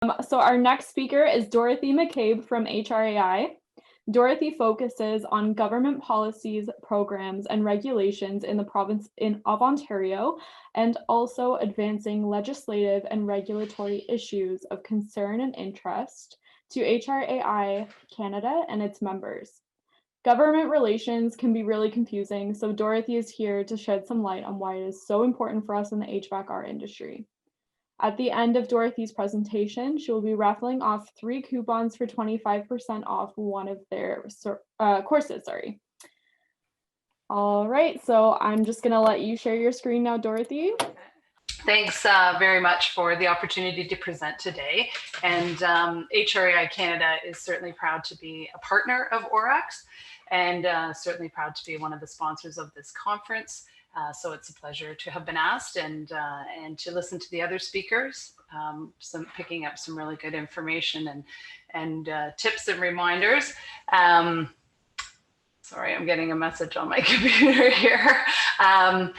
So our next speaker is Dorothy McCabe from HRAI. Dorothy focuses on government policies, programs, and regulations in the province of Ontario, and also advancing legislative and regulatory issues of concern and interest to HRAI Canada and its members. Government relations can be really confusing, so Dorothy is here to shed some light on why it is so important for us in the HVAC/R industry. At the end of Dorothy's presentation, she will be raffling off 3 coupons for 25% off one of their courses. All right, so I'm just gonna let you share your screen now, Dorothy. Thanks very much for the opportunity to present today. And HRAI Canada is certainly proud to be a partner of ORAX and certainly proud to be one of the sponsors of this conference. So it's a pleasure to have been asked and to listen to the other speakers, picking up some really good information and tips and reminders. Sorry, I'm getting a message on my computer here. And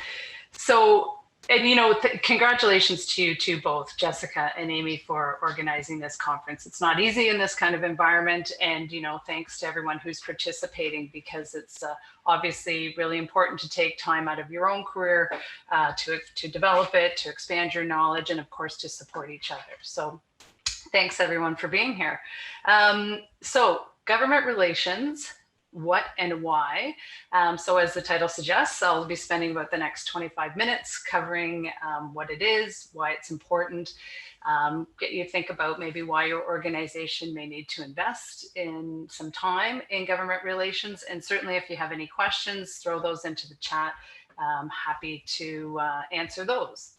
congratulations to you two both, Jessica and Amy, for organizing this conference. It's not easy in this kind of environment, and thanks to everyone who's participating, because it's obviously really important to take time out of your own career to develop it, to expand your knowledge, and of course to support each other. So thanks everyone for being here. So government relations. What and why. So as the title suggests, I'll be spending about the next 25 minutes covering what it is, why it's important, get you to think about maybe why your organization may need to invest in some time in government relations. And certainly if you have any questions, throw those into the chat. Happy to answer those.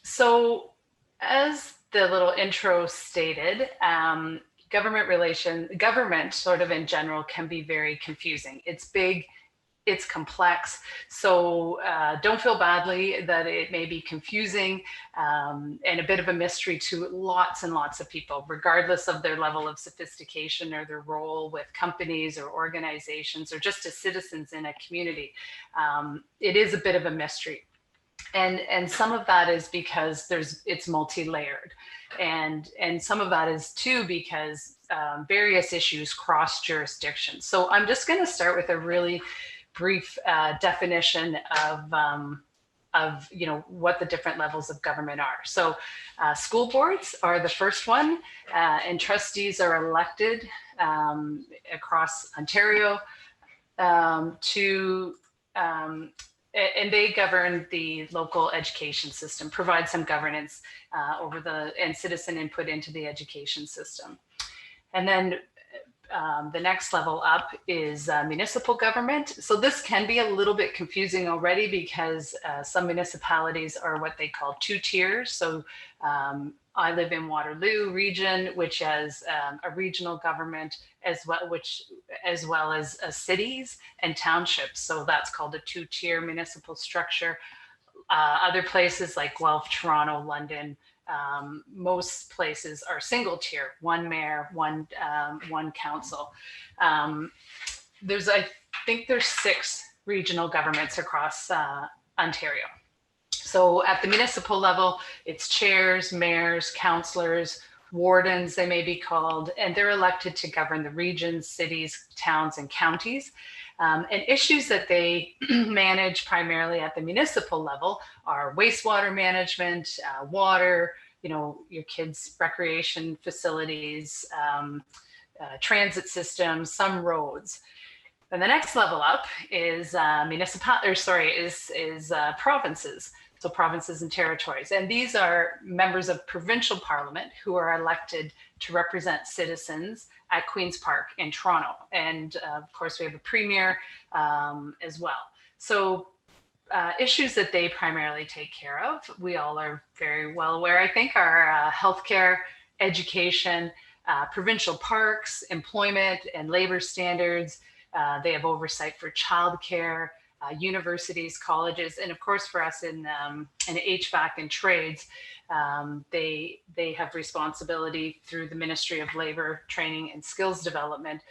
So as the little intro stated, government sort of in general can be very confusing. It's big, it's complex. So don't feel badly that it may be confusing and a bit of a mystery to lots and lots of people, regardless of their level of sophistication or their role with companies or organizations or just as citizens in a community. It is a bit of a mystery. And some of that is because it's multi-layered. And some of that is too because various issues cross jurisdictions. So I'm just going to start with a really brief definition of what the different levels of government are. So school boards are the first one, and trustees are elected across Ontario and they govern the local education system, provide some governance and citizen input into the education system. And then the next level up is municipal government. So this can be a little bit confusing already because some municipalities are what they call 2 tiers. So I live in Waterloo region, which has a regional government as well as cities and townships. So that's called a 2-tier municipal structure. Other places like Guelph, Toronto, London, most places are single tier, 1 mayor, one council. I think there's 6 regional governments across Ontario. So at the municipal level, it's chairs, mayors, councillors, wardens, they may be called, and they're elected to govern the regions, cities, towns, and counties. And issues that they manage primarily at the municipal level are wastewater management, water, your kids' recreation facilities, transit systems, some roads. And the next level up is provinces. So provinces and territories. And these are members of provincial parliament who are elected to represent citizens at Queen's Park in Toronto. And of course, we have a premier as well. So issues that they primarily take care of, we all are very well aware, I think, are healthcare, education, provincial parks, employment and labor standards. They have oversight for childcare, universities, colleges, and of course for us in HVAC and trades, they have responsibility through the Ministry of Labor, Training and Skills Development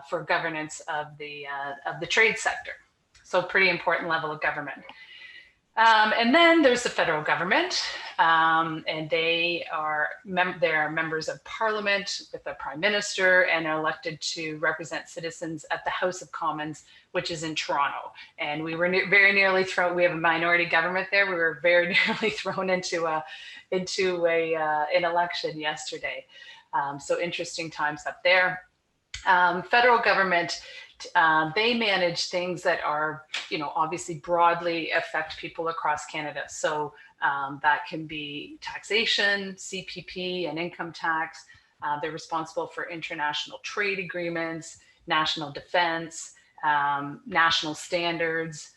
for governance of the trade sector. So pretty important level of government. And then there's the federal government, and they are members of parliament with the prime minister and are elected to represent citizens at the House of Commons, which is in Toronto. And we were very nearly thrown. We have a minority government there. We were very nearly thrown into an election yesterday. So interesting times up there. Federal government. They manage things that are, obviously broadly affect people across Canada. So that can be taxation, CPP, and income tax. They're responsible for international trade agreements, national defense, national standards.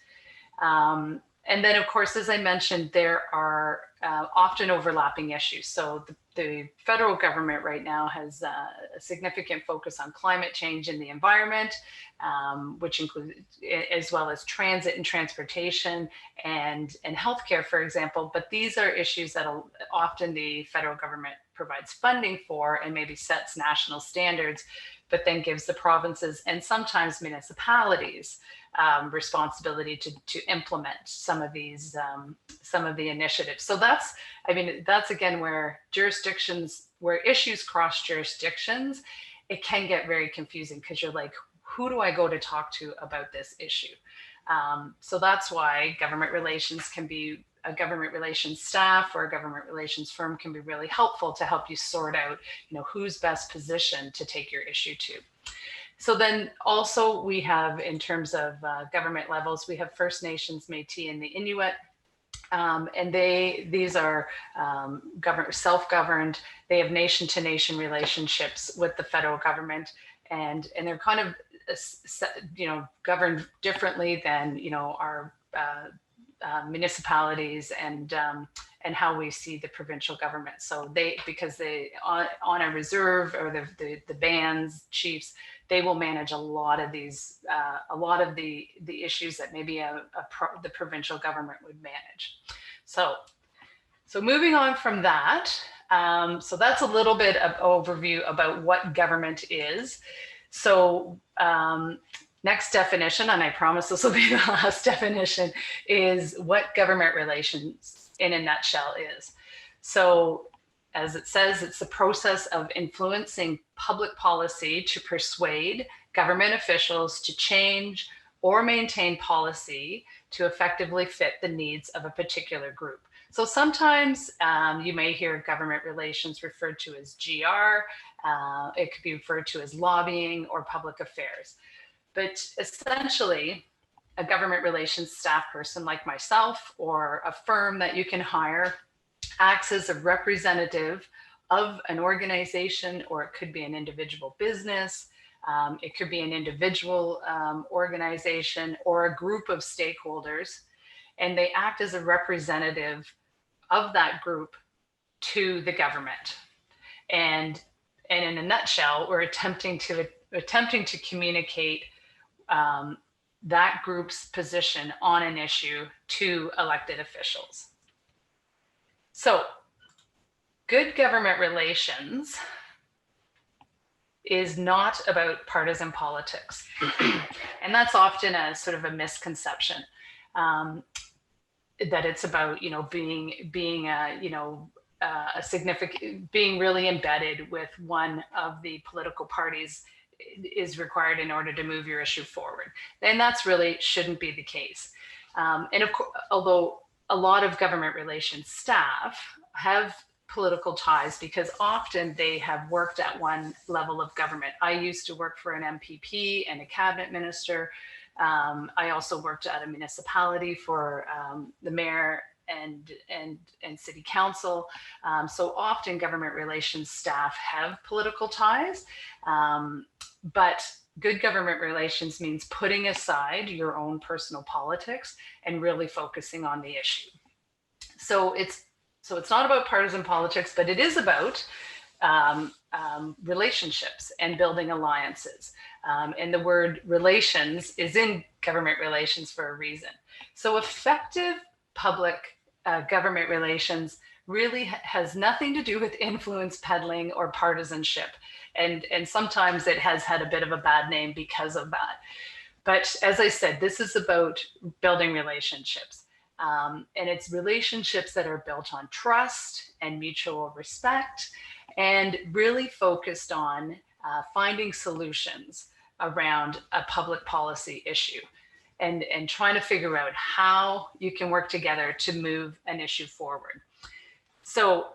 And then, of course, as I mentioned, there are often overlapping issues. So the federal government right now has a significant focus on climate change and the environment, which includes, as well as transit and transportation and healthcare, for example. But these are issues that often the federal government provides funding for and maybe sets national standards, but then gives the provinces and sometimes municipalities responsibility to implement some of these, some of the initiatives. So that's again where issues cross jurisdictions, it can get very confusing because you're like, who do I go to talk to about this issue? So that's why a government relations staff or a government relations firm can be really helpful to help you sort out, who's best positioned to take your issue to. So then also we have, in terms of government levels, we have First Nations, Métis, and the Inuit. And these are self-governed. They have nation-to-nation relationships with the federal government, and they're kind of governed differently than our municipalities and how we see the provincial government. So because they on a reserve, or the bands, chiefs, they will manage a lot of these, a lot of the issues that maybe the provincial government would manage. So moving on from that, so that's a little bit of overview about what government is. So next definition, and I promise this will be the last definition, is what government relations in a nutshell is. So as it says, it's the process of influencing public policy to persuade government officials to change or maintain policy to effectively fit the needs of a particular group. So sometimes you may hear government relations referred to as GR. It could be referred to as lobbying or public affairs. But essentially, a government relations staff person like myself, or a firm that you can hire, acts as a representative of an organization, or it could be an individual business. It could be an individual organization or a group of stakeholders, and they act as a representative of that group to the government. And in a nutshell, we're attempting to communicate that group's position on an issue to elected officials. So, good government relations is not about partisan politics. And that's often a sort of a misconception, that it's about, being a significant, being really embedded with one of the political parties is required in order to move your issue forward. And that's really shouldn't be the case. And of course, although a lot of government relations staff have political ties because often they have worked at one level of government. I used to work for an MPP and a cabinet minister. I also worked at a municipality for the mayor and city council. So often government relations staff have political ties, but good government relations means putting aside your own personal politics and really focusing on the issue. So it's not about partisan politics, but it is about relationships and building alliances. And the word relations is in government relations for a reason. So effective public government relations really has nothing to do with influence peddling or partisanship. And sometimes it has had a bit of a bad name because of that. But as I said, this is about building relationships. And it's relationships that are built on trust and mutual respect, and really focused on finding solutions around a public policy issue, and trying to figure out how you can work together to move an issue forward. So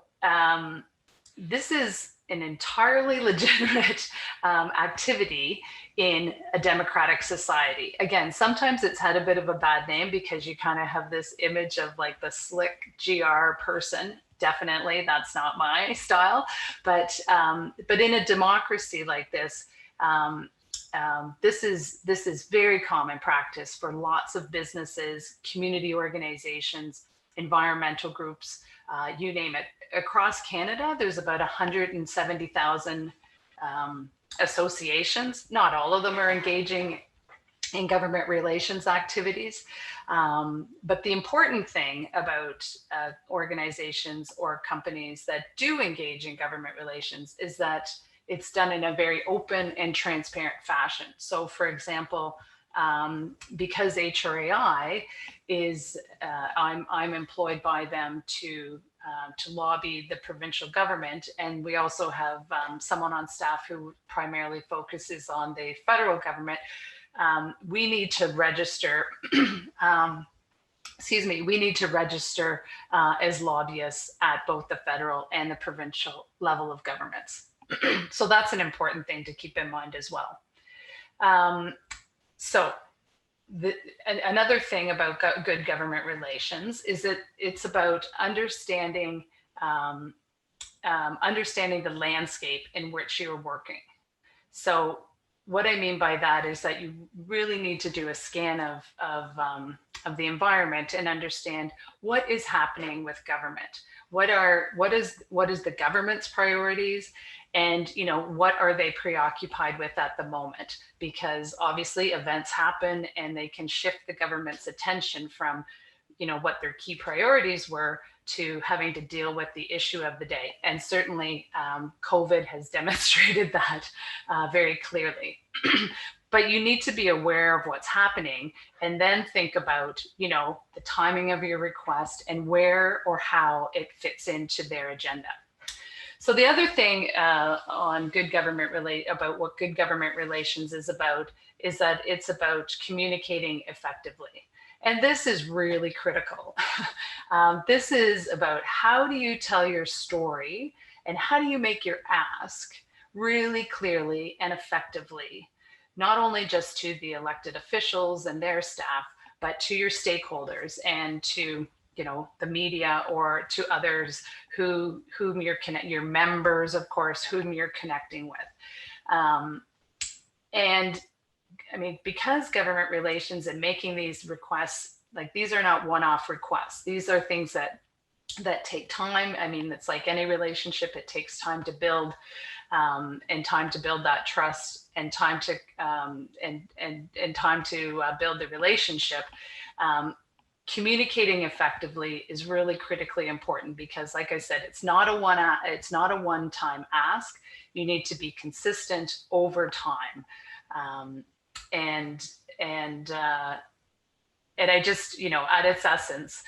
this is an entirely legitimate activity in a democratic society. Again, sometimes it's had a bit of a bad name because you kind of have this image of like the slick GR person. Definitely, that's not my style. But in a democracy like this, this is very common practice for lots of businesses, community organizations, environmental groups, you name it. Across Canada, there's about 170,000 associations. Not all of them are engaging in government relations activities. But the important thing about organizations or companies that do engage in government relations is that it's done in a very open and transparent fashion. So for example, because HRAI is, I'm employed by them to lobby the provincial government. And we also have someone on staff who primarily focuses on the federal government. We need to register, we need to register as lobbyists at both the federal and the provincial level of governments. So that's an important thing to keep in mind as well. Another thing about good government relations is that it's about understanding the landscape in which you're working. So what I mean by that is that you really need to do a scan of the environment and understand what is happening with government. What is the government's priorities, and what are they preoccupied with at the moment? Because obviously events happen and they can shift the government's attention from what their key priorities were to having to deal with the issue of the day. And certainly COVID has demonstrated that very clearly. But you need to be aware of what's happening and then think about, the timing of your request and where or how it fits into their agenda. So the other thing on good government about what good government relations is about is that it's about communicating effectively. And this is really critical. This is about how do you tell your story and how do you make your ask really clearly and effectively, not only just to the elected officials and their staff, but to your stakeholders and to the media or to others whom your members, of course, whom you're connecting with. And I mean, because government relations and making these requests, like these are not one-off requests. These are things that take time. I mean, it's like any relationship, it takes time to build, and time to build that trust, and time to build the relationship. Communicating effectively is really critically important because, like I said, it's not a one-time ask. You need to be consistent over time. And I just, at its essence,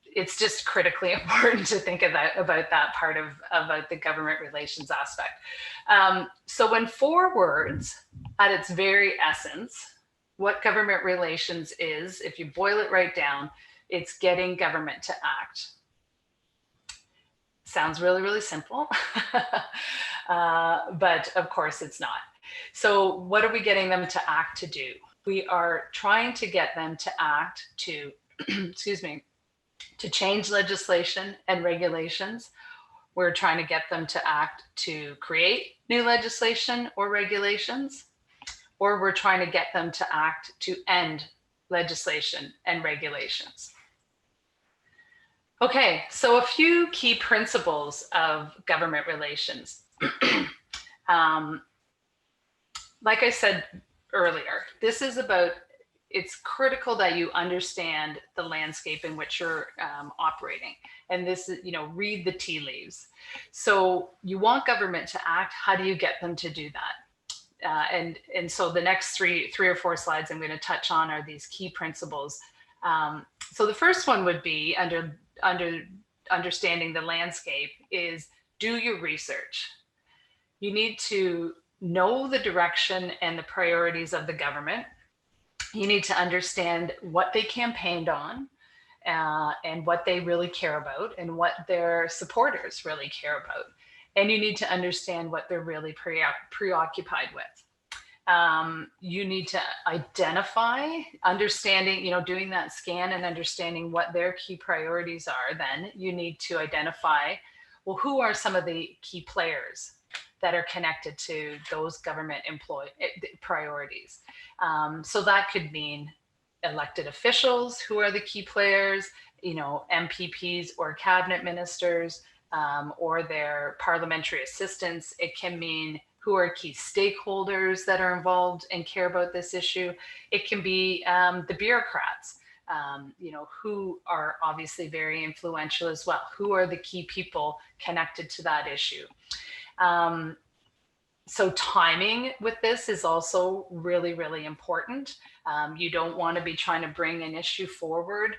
it's just critically important to think about that part about the government relations aspect. So in 4 words, at its very essence, what government relations is, if you boil it right down, it's getting government to act. Sounds really, really simple, but of course it's not. So what are we getting them to act to do? We are trying to get them to act to, to change legislation and regulations. We're trying to get them to act to create new legislation or regulations, or we're trying to get them to act to end legislation and regulations. Okay, so a few key principles of government relations. Like I said earlier, this is about, it's critical that you understand the landscape in which you're operating. And this is, read the tea leaves. So you want government to act, how do you get them to do that? And so the next three or four slides I'm going to touch on are these key principles So the first one would be under understanding the landscape is do your research. You need to know the direction and the priorities of the government. You need to understand what they campaigned on, and what they really care about and what their supporters really care about. And you need to understand what they're really preoccupied with. You need to identify, understanding, doing that scan and understanding what their key priorities are. Then you need to identify, well, who are some of the key players that are connected to those government priorities. So that could mean elected officials who are the key players, MPPs or cabinet ministers, or their parliamentary assistants. It can mean who are key stakeholders that are involved and care about this issue. It can be the bureaucrats, who are obviously very influential as well. Who are the key people connected to that issue? So timing with this is also really, really important. You don't want to be trying to bring an issue forward,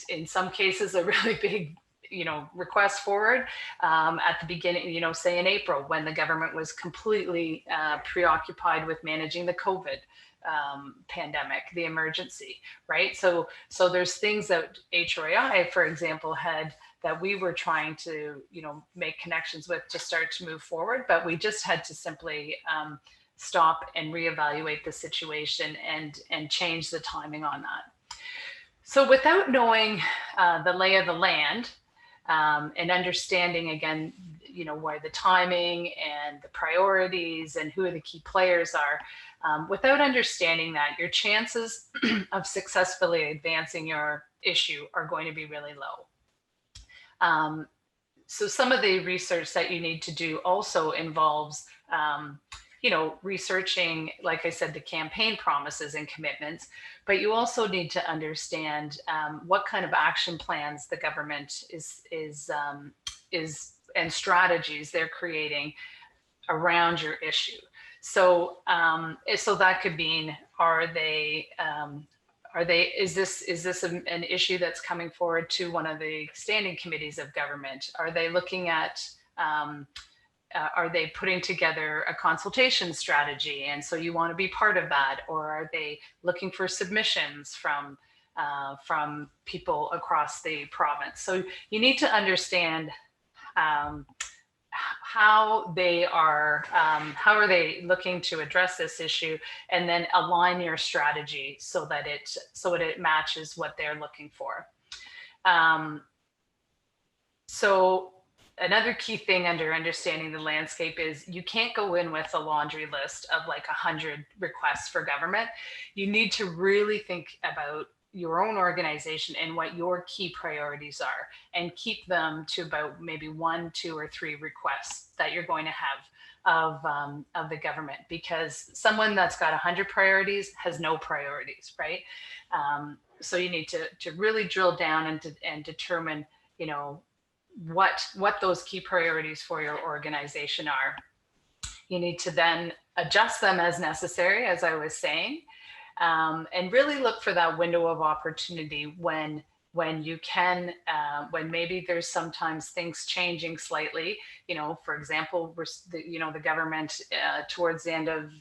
in some cases, a really big, request forward at the beginning, say in April, when the government was completely preoccupied with managing the COVID pandemic, the emergency, right? So there's things that HRAI, for example, had that we were trying to, make connections with to start to move forward, but we just had to simply stop and reevaluate the situation and change the timing on that. So without knowing the lay of the land and understanding, again, where the timing and the priorities and who the key players are, without understanding that, your chances of successfully advancing your issue are going to be really low. So some of the research that you need to do also involves, researching, like I said, the campaign promises and commitments, but you also need to understand what kind of action plans the government is and strategies they're creating around your issue. So that could mean, is this an issue that's coming forward to one of the standing committees of government? Are they looking at, are they putting together a consultation strategy? And so you want to be part of that. Or are they looking for submissions from people across the province? So you need to understand how are they looking to address this issue, and then align your strategy so that it matches what they're looking for. So another key thing under understanding the landscape is you can't go in with a laundry list of like 100 requests for government. You need to really think about your own organization and what your key priorities are, and keep them to about maybe 1, 2, or 3 requests that you're going to have of the government, because someone that's got 100 priorities has no priorities, right? So you need to really drill down and determine, what those key priorities for your organization are. You need to then adjust them as necessary, as I was saying. And really look for that window of opportunity when you can, when maybe there's sometimes things changing slightly. For example, the government towards the end of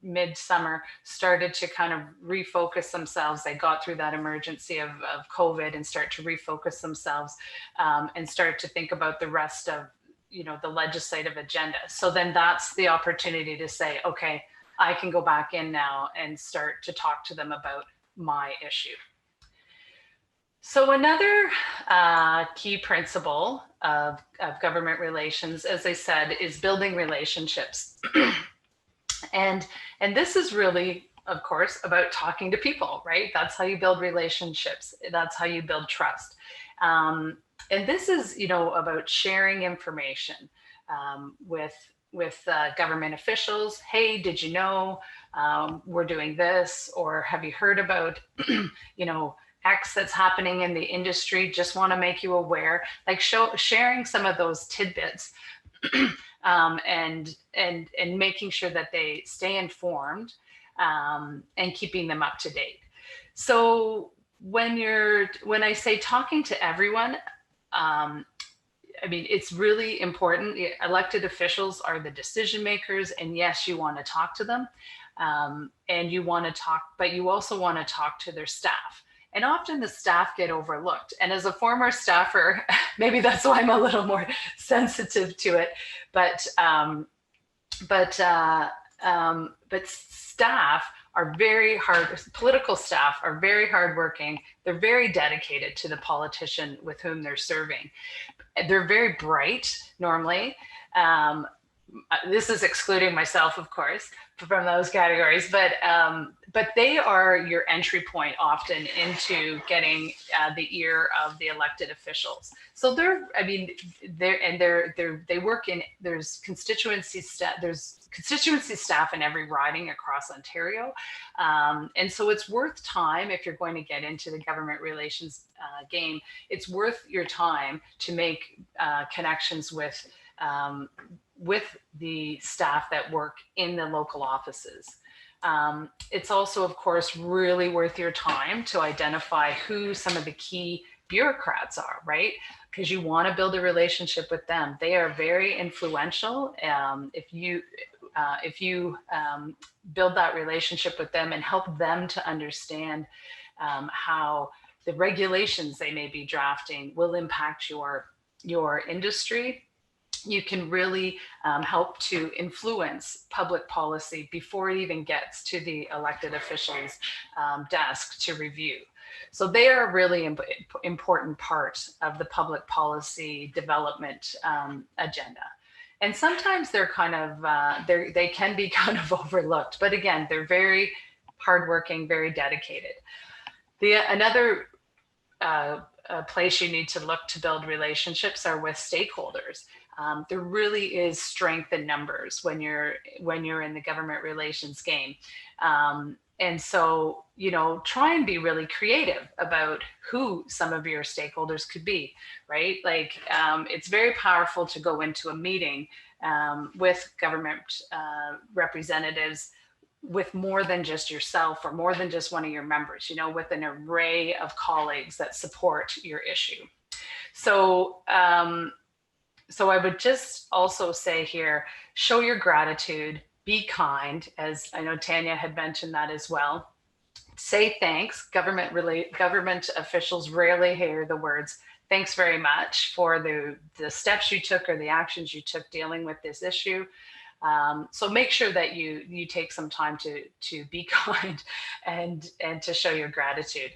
mid-summer started to kind of refocus themselves. They got through that emergency of COVID and start to refocus themselves and start to think about the rest of the legislative agenda. So then that's the opportunity to say, okay, I can go back in now and start to talk to them about my issue. So another key principle of government relations, as I said, is building relationships. and this is really, of course, about talking to people, right? That's how you build relationships. That's how you build trust. And this is, about sharing information with government officials. Hey, did you know we're doing this? Or have you heard about, X that's happening in the industry? Just want to make you aware, like sharing some of those tidbits and making sure that they stay informed and keeping them up to date. So when I say talking to everyone, I mean, it's really important. Elected officials are the decision makers, and yes, you want to talk to them, and you want to talk, but you also want to talk to their staff. And often the staff get overlooked. And as a former staffer, maybe that's why I'm a little more sensitive to it. But but staff are very hard. Political staff are very hardworking. They're very dedicated to the politician with whom they're serving. They're very bright normally. This is excluding myself, of course, from those categories, but they are your entry point often into getting the ear of the elected officials. So they work in, there's constituency staff in every riding across Ontario. And so it's worth time if you're going to get into the government relations game. It's worth your time to make connections with the staff that work in the local offices. It's also, of course, really worth your time to identify who some of the key bureaucrats are, right? Because you want to build a relationship with them. They are very influential. If you build that relationship with them and help them to understand how the regulations they may be drafting will impact your industry, you can really help to influence public policy before it even gets to the elected officials' desk to review. So they are a really important part of the public policy development agenda. And sometimes they're kind of, they can be kind of overlooked, but again, they're very hardworking, very dedicated. Another place you need to look to build relationships are with stakeholders. There really is strength in numbers when you're in the government relations game. And so, try and be really creative about who some of your stakeholders could be, right? Like, it's very powerful to go into a meeting with government representatives with more than just yourself or more than just one of your members, with an array of colleagues that support your issue. So, so I would just also say here, show your gratitude, be kind, as I know Tanya had mentioned that as well. Say thanks. Government officials rarely hear the words, thanks very much for the steps you took or the actions you took dealing with this issue. So make sure that you take some time to be kind and to show your gratitude.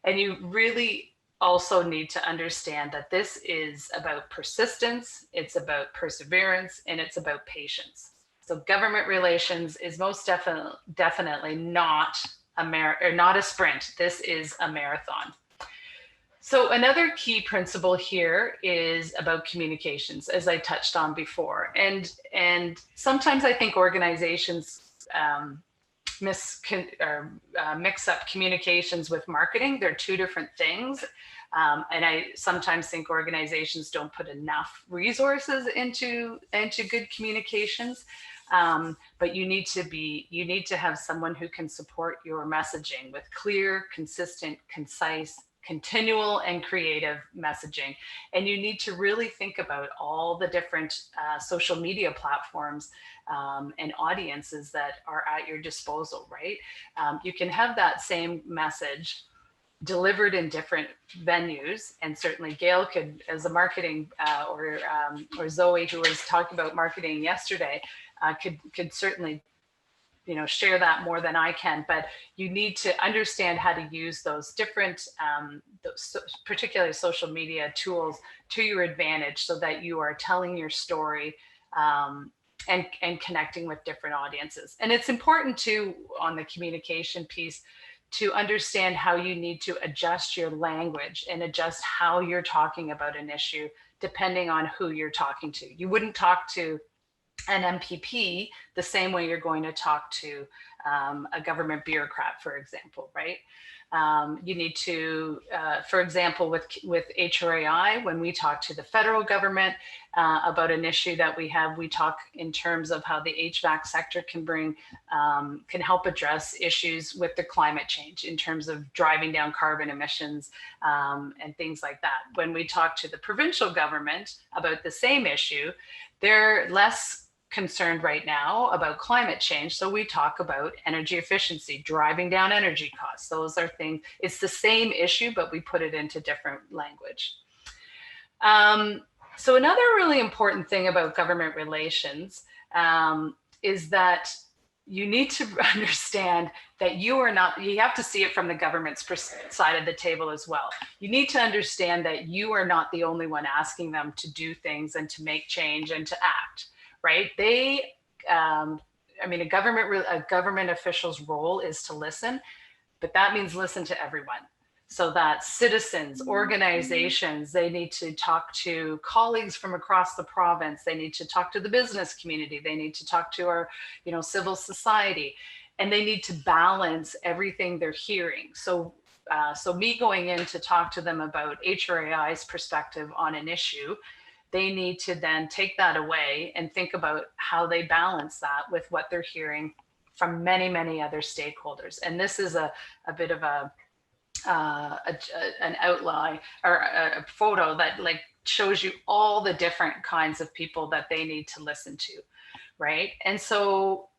And you really also need to understand that this is about persistence, it's about perseverance, and it's about patience. So government relations is most definitely not a sprint. This is a marathon. So another key principle here is about communications, as I touched on before. And sometimes I think organizations mix up communications with marketing. They're two different things. And I sometimes think organizations don't put enough resources into good communications. But you need to have someone who can support your messaging with clear, consistent, concise, continual and creative messaging. And you need to really think about all the different social media platforms and audiences that are at your disposal, right? You can have that same message delivered in different venues, and certainly Gail could, as a marketing or Zoe, who was talking about marketing yesterday, could certainly share that more than I can, but you need to understand how to use those different, particularly social media tools to your advantage so that you are telling your story and connecting with different audiences. And it's important too, on the communication piece, to understand how you need to adjust your language and adjust how you're talking about an issue, depending on who you're talking to. You wouldn't talk to an MPP the same way you're going to talk to a government bureaucrat, for example, right? You need to, for example, with HRAI, when we talk to the federal government about an issue that we have, we talk in terms of how the HVAC sector can help address issues with the climate change in terms of driving down carbon emissions and things like that. When we talk to the provincial government about the same issue, they're less concerned right now about climate change. So we talk about energy efficiency, driving down energy costs. Those are things, it's the same issue, but we put it into different language. So another really important thing about government relations is that you need to understand that you have to see it from the government's side of the table as well. You need to understand that you are not the only one asking them to do things and to make change and to act. Right? A government official's role is to listen, but that means listen to everyone. So that citizens, organizations, they need to talk to colleagues from across the province. They need to talk to the business community. They need to talk to our, civil society, and they need to balance everything they're hearing. So me going in to talk to them about HRAI's perspective on an issue, they need to then take that away and think about how they balance that with what they're hearing from many, many other stakeholders. And this is a bit of an outline or a photo that shows you all the different kinds of people that they need to listen to, right? And so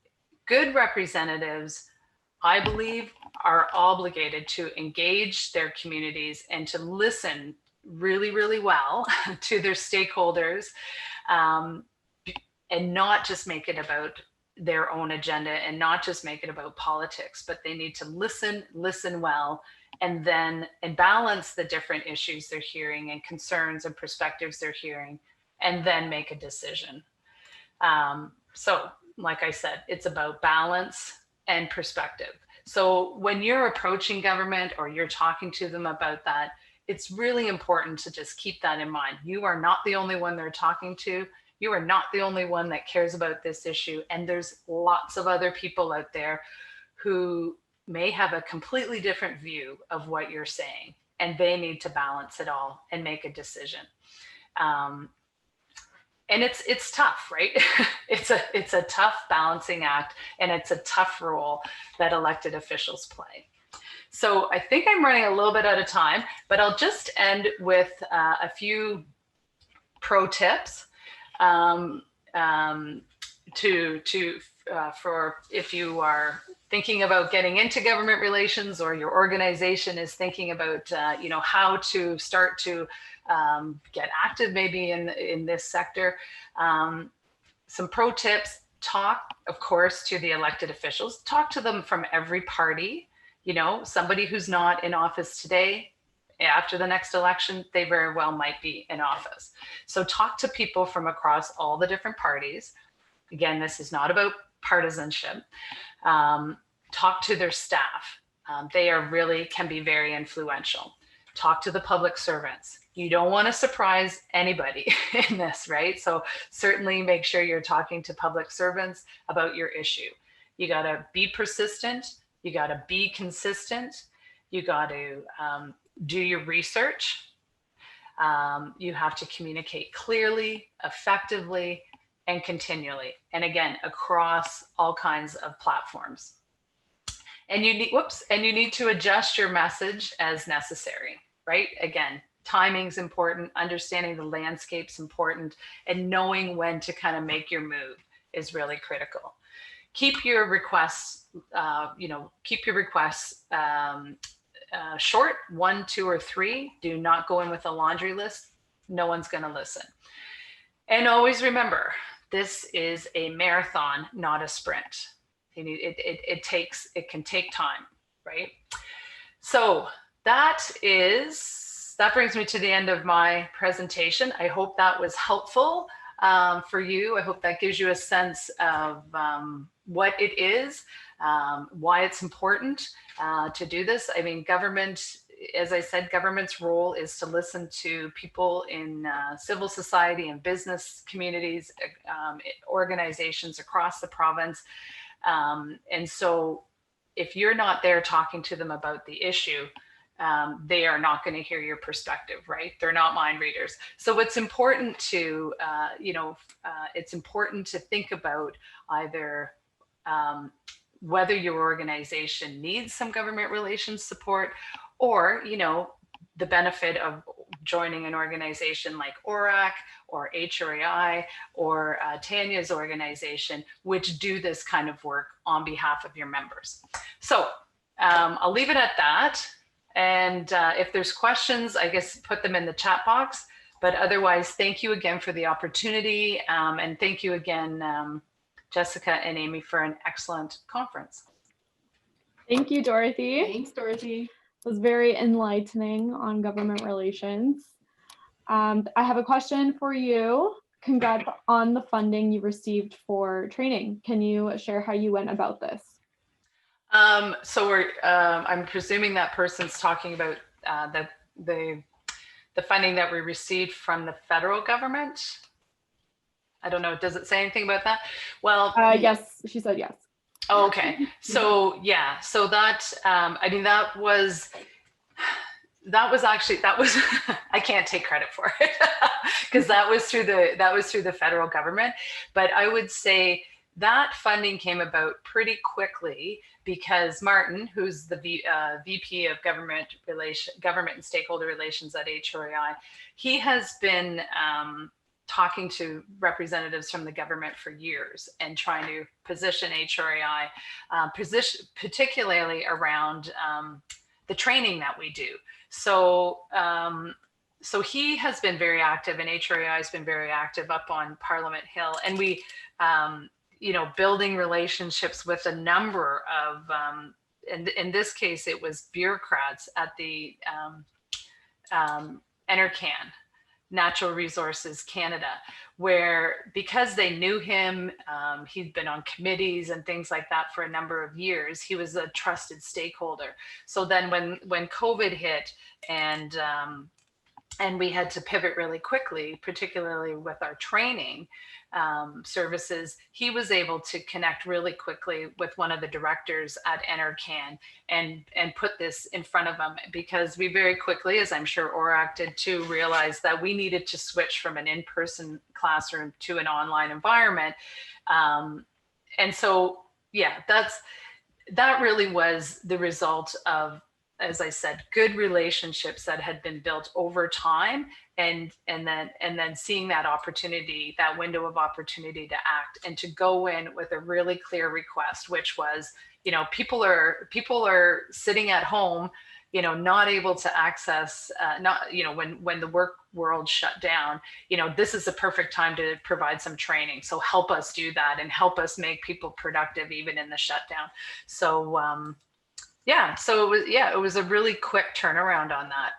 good representatives, I believe, are obligated to engage their communities and to listen really, really well to their stakeholders, and not just make it about their own agenda and not just make it about politics, but they need to listen well, and balance the different issues they're hearing and concerns and perspectives they're hearing, and then make a decision. So like I said, it's about balance and perspective. So when you're approaching government or you're talking to them about that, it's really important to just keep that in mind. You are not the only one they're talking to. You are not the only one that cares about this issue. And there's lots of other people out there who may have a completely different view of what you're saying, and they need to balance it all and make a decision. And it's tough, right? It's a tough balancing act, and it's a tough role that elected officials play. So I think I'm running a little bit out of time, but I'll just end with a few pro tips for if you are thinking about getting into government relations, or your organization is thinking about how to start to get active maybe in this sector. Some pro tips: talk, of course, to the elected officials. Talk to them from every party. Somebody who's not in office today, after the next election, they very well might be in office. So talk to people from across all the different parties. Again, this is not about partisanship. Talk to their staff. They can be very influential. Talk to the public servants. You don't want to surprise anybody in this, right? So certainly make sure you're talking to public servants about your issue. You got to be persistent. You got to be consistent. You got to do your research. You have to communicate clearly, effectively, and continually. And again, across all kinds of platforms. And you need to adjust your message as necessary, right? Again, timing's important, understanding the landscape's important, and knowing when to kind of make your move is really critical. Keep your requests, short, 1, 2, or 3. Do not go in with a laundry list. No one's going to listen. And always remember, this is a marathon, not a sprint. It can take time, right? So that brings me to the end of my presentation. I hope that was helpful for you. I hope that gives you a sense of what it is, why it's important to do this. I mean, government, as I said, government's role is to listen to people in civil society and business communities, organizations across the province. And so if you're not there talking to them about the issue, they are not going to hear your perspective, right? They're not mind readers. So it's important to, it's important to think about either whether your organization needs some government relations support, or, the benefit of joining an organization like ORAC or HRAI or Tanya's organization, which do this kind of work on behalf of your members. So I'll leave it at that. And if there's questions, I guess put them in the chat box. But otherwise, thank you again for the opportunity. And thank you again, Jessica and Amy, for an excellent conference. Thank you, Dorothy. Thanks, Dorothy. It was very enlightening on government relations. I have a question for you. Congrats on the funding you received for training. Can you share how you went about this? So I'm presuming that person's talking about the funding that we received from the federal government. I don't know. Does it say anything about that? Well, yes, she said yes. Oh, okay. So yeah, so that, I mean, that was actually, I can't take credit for it because that was through the federal government. But I would say that funding came about pretty quickly because Martin, who's the VP of Government and Stakeholder Relations at HRAI, he has been talking to representatives from the government for years and trying to position HRAI, particularly around the training that we do. So, so he has been very active, and HRAI has been very active up on Parliament Hill, and we, building relationships with a number of, in this case, it was bureaucrats at the NRCan, Natural Resources Canada, where because they knew him, he'd been on committees and things like that for a number of years, he was a trusted stakeholder. So then when COVID hit and we had to pivot really quickly, particularly with our training services, he was able to connect really quickly with one of the directors at NRCan and put this in front of them, because we very quickly, as I'm sure ORAC did too, realized that we needed to switch from an in-person classroom to an online environment. And so, yeah, that really was the result of, as I said, good relationships that had been built over time, and then seeing that opportunity, that window of opportunity to act and to go in with a really clear request, which was, people are sitting at home, not able to access, when the work world shut down, this is the perfect time to provide some training. So help us do that and help us make people productive even in the shutdown. So, yeah, so it was a really quick turnaround on that.